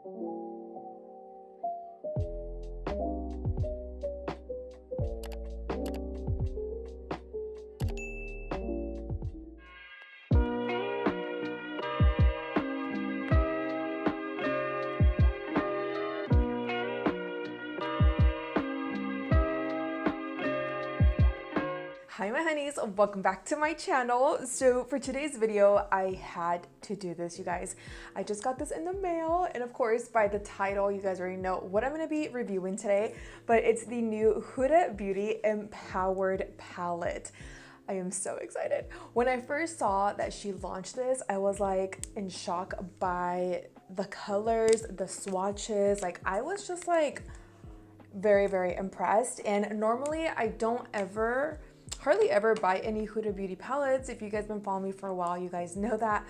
Hi my honeys, welcome back to my channel. So for today's video, I had to do this, you guys. I just got this in the mail, and of course by the title, you guys already know what I'm gonna be reviewing today, but it's the new Huda Beauty Empowered Palette. I am so excited. When I first saw that she launched this, I was like in shock by the colors, the swatches. Like I was just like very, very impressed. And normally I don't hardly ever buy any Huda Beauty palettes. If you guys been following me for a while, you guys know that.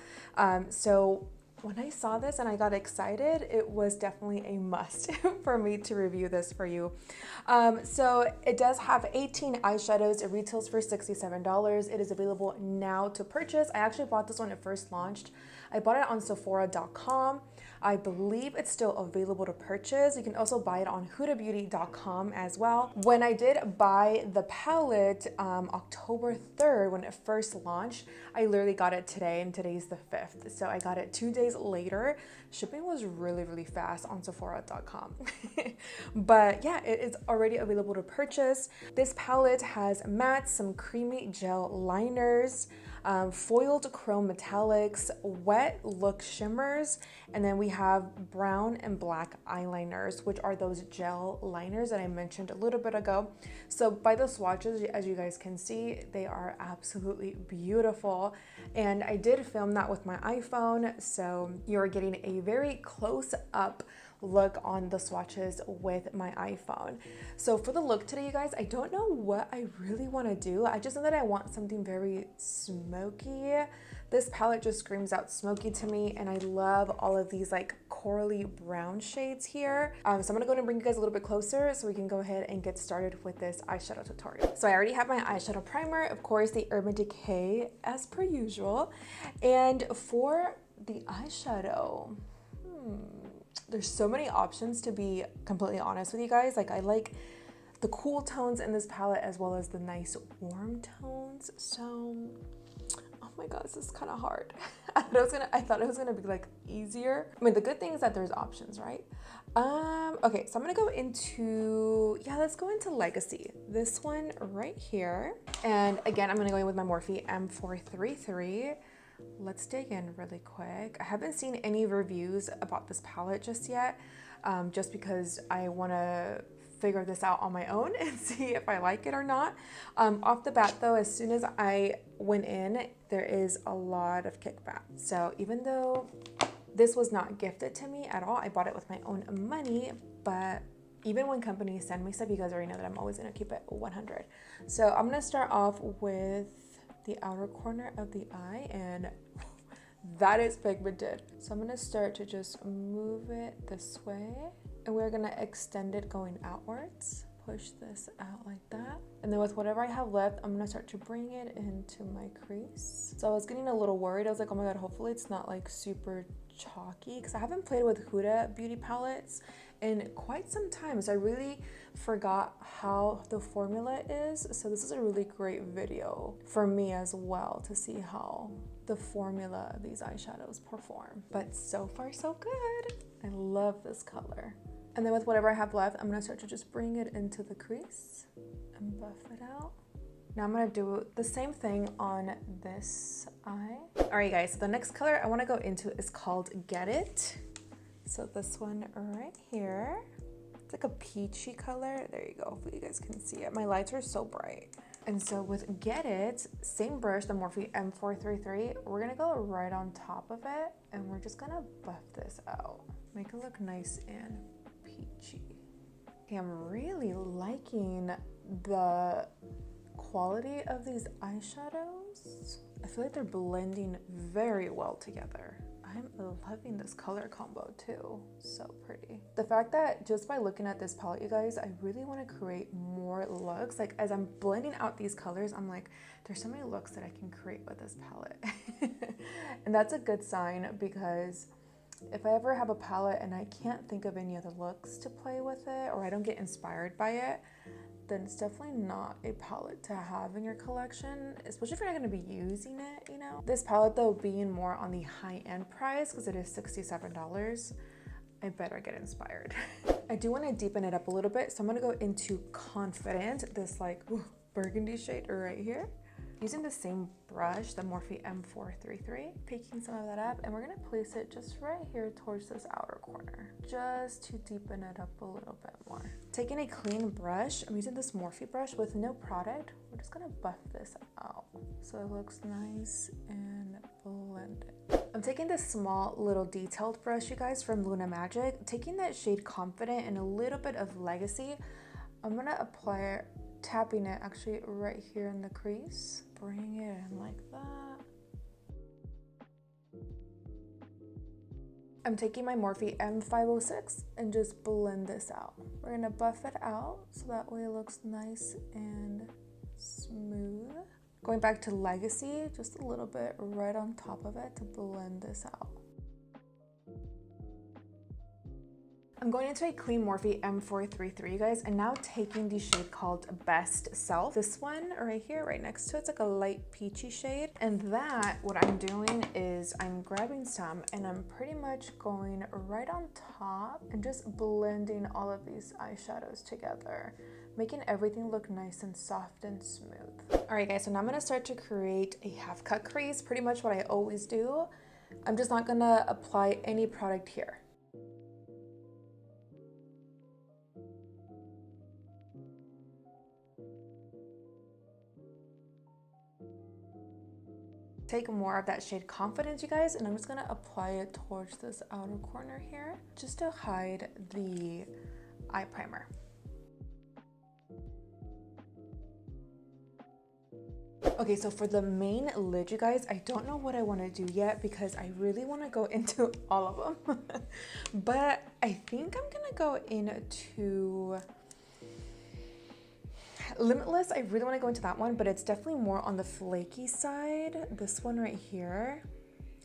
So when I saw this and I got excited, it was definitely a must for me to review this for you. So it does have 18 eyeshadows. It retails for $67. It is available now to purchase. I actually bought this when it first launched. I bought it on Sephora.com. I believe it's still available to purchase. You can also buy it on hudabeauty.com as well. When I did buy the palette October 3rd, when it first launched, I literally got it today, and today's the 5th. So I got it 2 days later. Shipping was really, really fast on Sephora.com. But yeah, it is already available to purchase. This palette has mattes, some creamy gel liners, foiled chrome metallics, wet look shimmers, and then we have brown and black eyeliners, which are those gel liners that I mentioned a little bit ago. So by the swatches, as you guys can see, they are absolutely beautiful. And I did film that with my iPhone, so you're getting a very close up look on the swatches with my iPhone. So for the look today, you guys, I don't know what I really want to do. I just know that I want something very smoky. This palette just screams out smoky to me, and I love all of these like corally brown shades here. So I'm gonna go ahead and bring you guys a little bit closer so we can go ahead and get started with this eyeshadow tutorial. So I already have my eyeshadow primer, of course, the Urban Decay as per usual. And for the eyeshadow, there's so many options, to be completely honest with you guys. Like I like the cool tones in this palette as well as the nice warm tones. So, oh my god, this is kind of hard. I thought it was gonna be like easier. I mean, the good thing is that there's options, right? Okay, so I'm gonna go into, let's go into Legacy. This one right here. And again, I'm gonna go in with my Morphe M433. Let's dig in really quick. I haven't seen any reviews about this palette just yet, just because I want to figure this out on my own and see if I like it or not. Off the bat though, as soon as I went in, there is a lot of kickback. So even though this was not gifted to me at all, I bought it with my own money, but even when companies send me stuff, you guys already know that I'm always gonna keep it 100. So I'm gonna start off with the outer corner of the eye, and that is pigmented. So I'm gonna start to just move it this way, and we're gonna extend it going outwards. Push this out like that. And then with whatever I have left, I'm gonna start to bring it into my crease. So I was getting a little worried. I was like, oh my god, hopefully it's not like super chalky, because I haven't played with Huda Beauty palettes in quite some time, so I really forgot how the formula is. So this is a really great video for me as well to see how the formula of these eyeshadows perform. But so far so good. I love this color. And then with whatever I have left, I'm gonna start to just bring it into the crease and buff it out. Now I'm gonna do the same thing on this eye. All right guys, so the next color I wanna go into is called Get It. So this one right here, it's like a peachy color. There you go, hopefully you guys can see it. My lights are so bright. And so with Get It, same brush, the Morphe M433, we're gonna go right on top of it, and we're just gonna buff this out. Make it look nice and peachy. Okay, I'm really liking the quality of these eyeshadows. I feel like they're blending very well together. I'm loving this color combo too. So pretty. The fact that just by looking at this palette, you guys, I really want to create more looks. Like as I'm blending out these colors, I'm like, there's so many looks that I can create with this palette. And that's a good sign, because if I ever have a palette and I can't think of any other looks to play with it, or I don't get inspired by it, then it's definitely not a palette to have in your collection, especially if you're not going to be using it, you know. This palette though, being more on the high-end price, because it is $67, I better get inspired. I do want to deepen it up a little bit, so I'm going to go into Confident, this like burgundy shade right here. Using the same brush, the Morphe M433, picking some of that up, and we're gonna place it just right here towards this outer corner, just to deepen it up a little bit more. Taking a clean brush, I'm using this Morphe brush with no product. We're just gonna buff this out so it looks nice and blended. I'm taking this small little detailed brush, you guys, from Luna Magic, taking that shade Confident and a little bit of Legacy. I'm gonna apply it, tapping it actually right here in the crease. Bring it in like that. I'm taking my Morphe M506 and just blend this out. We're gonna buff it out so that way it looks nice and smooth. Going back to Legacy, just a little bit right on top of it to blend this out. I'm going into a clean Morphe M433, you guys, and now taking the shade called Best Self. This one right here, right next to it's like a light peachy shade. And that, what I'm doing is I'm grabbing some and I'm pretty much going right on top and just blending all of these eyeshadows together, making everything look nice and soft and smooth. All right, guys, so now I'm gonna start to create a half cut crease, pretty much what I always do. I'm just not gonna apply any product here. Take more of that shade Confidence, you guys, and I'm just gonna apply it towards this outer corner here, just to hide the eye primer. Okay, so for the main lid, you guys, I don't know what I want to do yet because I really want to go into all of them. But I think I'm gonna go into Limitless. I really want to go into that one, but it's definitely more on the flaky side. This one right here.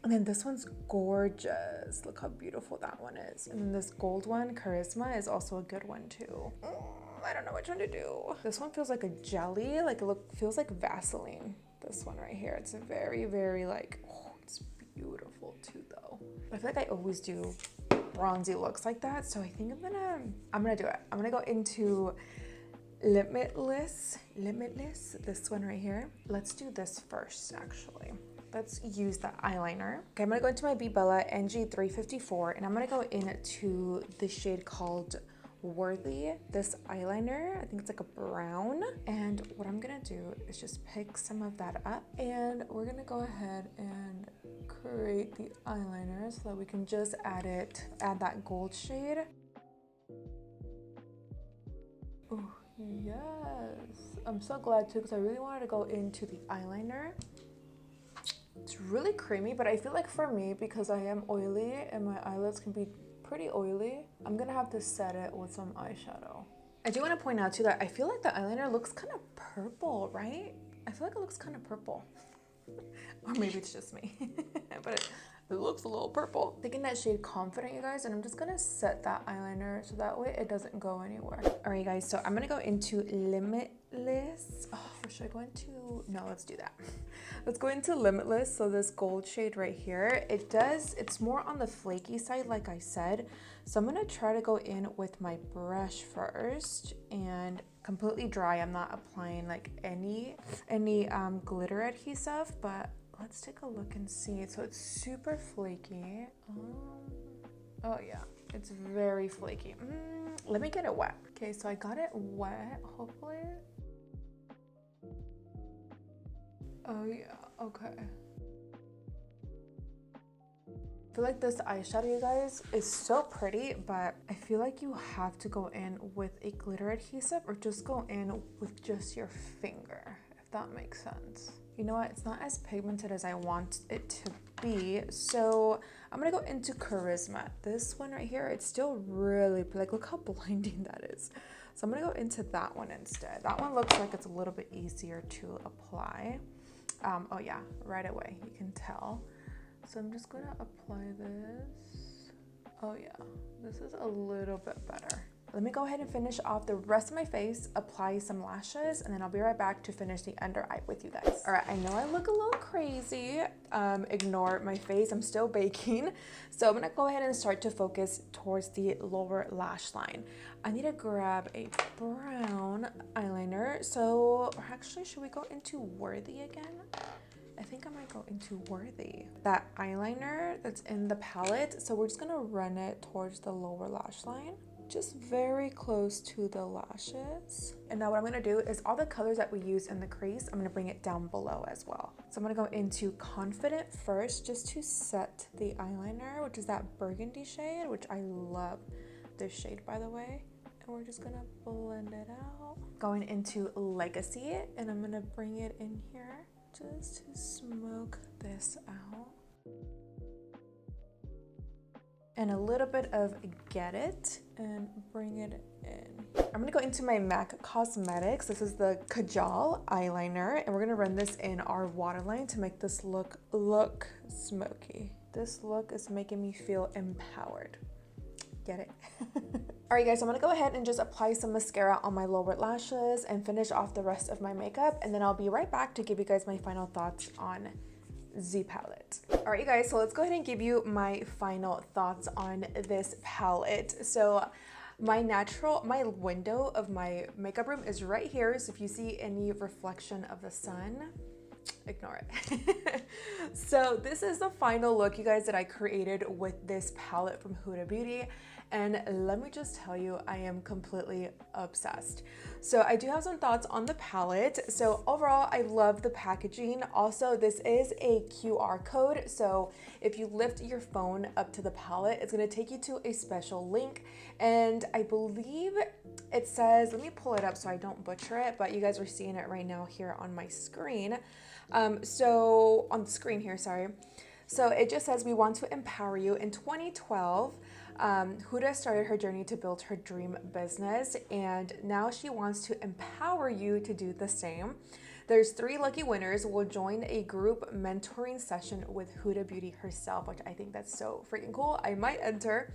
And then this one's gorgeous. Look how beautiful that one is. And then this gold one, Charisma, is also a good one too. I don't know which one to do. This one feels like a jelly, like it feels like Vaseline. This one right here, it's very, very like, oh, it's beautiful too though. I feel like I always do bronzy looks like that, so I think I'm gonna do it. I'm gonna go into Limitless, this one right here. Let's do this first, actually. Let's use the eyeliner. Okay, I'm gonna go into my BEBELLA NG354, and I'm gonna go into the shade called Worthy, this eyeliner. I think it's like a brown. And what I'm gonna do is just pick some of that up, and we're gonna go ahead and create the eyeliner so that we can just add that gold shade. Oh, yes. I'm so glad too, because I really wanted to go into the eyeliner. It's really creamy, but I feel like for me, because I am oily and my eyelids can be pretty oily, I'm gonna have to set it with some eyeshadow. I do want to point out too that I feel like the eyeliner looks kind of purple, right? I feel like it looks kind of purple. Or maybe it's just me, but it looks a little purple. Taking that shade Confident, you guys, and I'm just gonna set that eyeliner so that way it doesn't go anywhere. All right, guys, so I'm gonna go into Limitless. Oh, or should I go into, no, let's do that. Let's go into Limitless. So this gold shade right here, it's more on the flaky side, like I said. So I'm gonna try to go in with my brush first and completely dry. I'm not applying like any glitter adhesive, but let's take a look and see. So it's super flaky. Oh yeah, it's very flaky. Let me get it wet. Okay, so I got it wet, hopefully. Oh yeah, okay. I feel like this eyeshadow, you guys, is so pretty, but I feel like you have to go in with a glitter adhesive or just go in with just your finger, if that makes sense. You know what? It's not as pigmented as I want it to be, so I'm gonna go into Charisma. This one right here, it's still really, like, look how blinding that is. So I'm gonna go into that one instead. That one looks like it's a little bit easier to apply. Oh yeah, right away, you can tell. So I'm just gonna apply this. Oh yeah, this is a little bit better. Let me go ahead and finish off the rest of my face, apply some lashes, and then I'll be right back to finish the under eye with you guys. All right, I know I look a little crazy. Ignore my face, I'm still baking. So I'm gonna go ahead and start to focus towards the lower lash line. I need to grab a brown eyeliner. So, or actually, should we go into Worthy again? I think I might go into Worthy. That eyeliner that's in the palette. So we're just gonna run it towards the lower lash line, just very close to the lashes. And now what I'm gonna do is all the colors that we use in the crease, I'm gonna bring it down below as well. So I'm gonna go into Confident first, just to set the eyeliner, which is that burgundy shade, which I love this shade, by the way. And we're just gonna blend it out. Going into Legacy, and I'm gonna bring it in here just to smoke this out. And a little bit of Get It and bring it in. I'm gonna go into my MAC Cosmetics. This is the Kajal eyeliner, and we're gonna run this in our waterline to make this look smoky. This look is making me feel empowered. Get it? All right, guys, so I'm gonna go ahead and just apply some mascara on my lower lashes and finish off the rest of my makeup, and then I'll be right back to give you guys my final thoughts on Z palette. All right, you guys, so let's go ahead and give you my final thoughts on this palette. So my window of my makeup room is right here. So if you see any reflection of the sun, ignore it. So this is the final look, you guys, that I created with this palette from Huda Beauty. And let me just tell you, I am completely obsessed. So I do have some thoughts on the palette. So overall, I love the packaging. Also, this is a QR code. So if you lift your phone up to the palette, it's gonna take you to a special link. And I believe it says, let me pull it up so I don't butcher it, but you guys are seeing it right now here on my screen. So on the screen here, sorry. So it just says, we want to empower you. In 2012, Huda started her journey to build her dream business, and now she wants to empower you to do the same. There's 3 lucky winners who will join a group mentoring session with Huda Beauty herself, which I think that's so freaking cool. I might enter,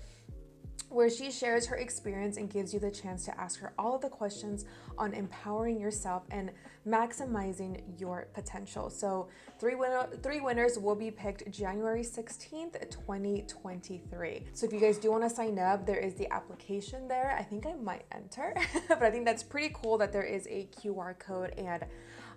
where she shares her experience and gives you the chance to ask her all of the questions on empowering yourself and maximizing your potential. So 3 winners will be picked January 16th, 2023. So if you guys do want to sign up, there is the application there. I think I might enter, but I think that's pretty cool that there is a QR code. And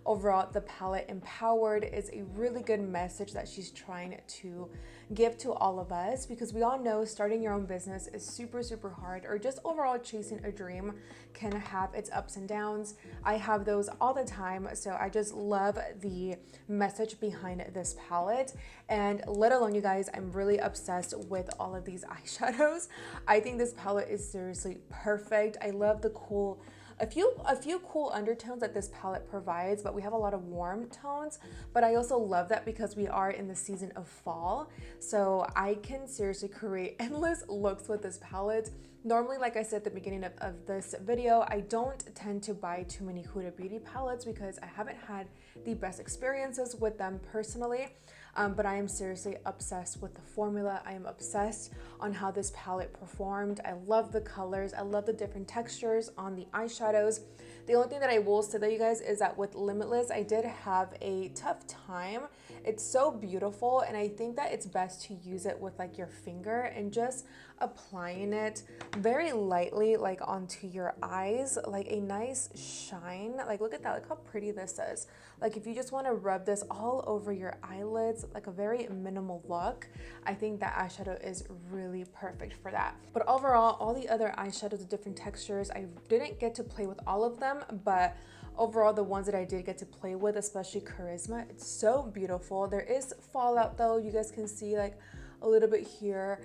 overall, the palette Empowered is a really good message that she's trying to give to all of us, because we all know starting your own business is super, super hard, or just overall chasing a dream can have its ups and downs. I have those all the time. So I just love the message behind this palette. And let alone, you guys, I'm really obsessed with all of these eyeshadows. I think this palette is seriously perfect. I love the cool, a few cool undertones that this palette provides, but we have a lot of warm tones. But I also love that because we are in the season of fall, so I can seriously create endless looks with this palette. Normally, like I said at the beginning of this video, I don't tend to buy too many Huda Beauty palettes because I haven't had the best experiences with them personally. But I am seriously obsessed with the formula. I am obsessed on how this palette performed. I love the colors. I love the different textures on the eyeshadows. The only thing that I will say though, you guys, is that with Limitless, I did have a tough time. It's so beautiful, and I think that it's best to use it with like your finger and just applying it very lightly, like onto your eyes, like a nice shine. Like look at that, look how pretty this is. Like if you just want to rub this all over your eyelids, like a very minimal look, I think that eyeshadow is really perfect for that. But overall, all the other eyeshadows of different textures, I didn't get to play with all of them, but overall, the ones that I did get to play with, especially Charisma, it's so beautiful. There is fallout though, you guys can see like a little bit here,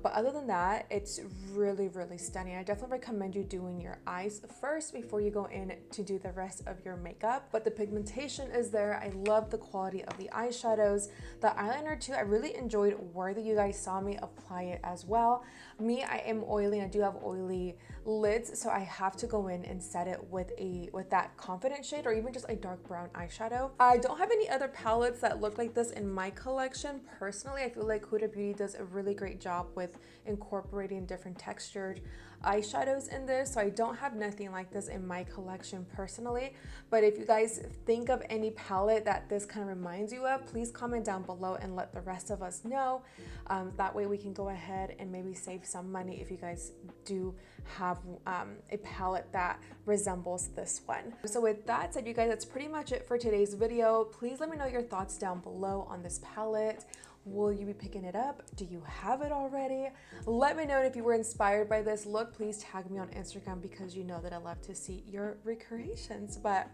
but other than that, it's really, really stunning. I definitely recommend you doing your eyes first before you go in to do the rest of your makeup. But the pigmentation is there. I love the quality of the eyeshadows. The eyeliner too, I really enjoyed Worthy. You guys saw me apply it as well. Me, I am oily and I do have oily lids, so I have to go in and set it with that Confident shade, or even just a dark brown eyeshadow. I don't have any other palettes that look like this in my collection. Personally, I feel like Huda Beauty does a really great job help with incorporating different textured eyeshadows in this. So I don't have nothing like this in my collection personally, but if you guys think of any palette that this kind of reminds you of, please comment down below and let the rest of us know. That way we can go ahead and maybe save some money if you guys do have a palette that resembles this one. So with that said, you guys, that's pretty much it for today's video. Please let me know your thoughts down below on this palette. Will you be picking it up? Do you have it already? Let me know if you were inspired by this look. Please tag me on Instagram because you know that I love to see your recreations. But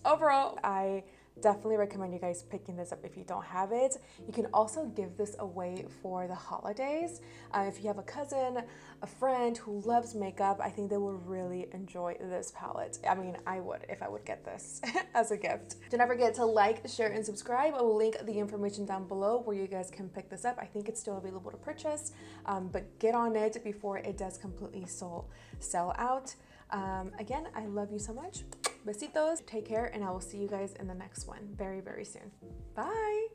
overall, I definitely recommend you guys picking this up if you don't have it. You can also give this away for the holidays. If you have a cousin, a friend who loves makeup, I think they will really enjoy this palette. I mean, I would if I would get this as a gift. Don't ever forget to like, share, and subscribe. I will link the information down below where you guys can pick this up. I think it's still available to purchase, but get on it before it does completely sell out. Again, I love you so much. Besitos, take care, and I will see you guys in the next one very, very soon. Bye.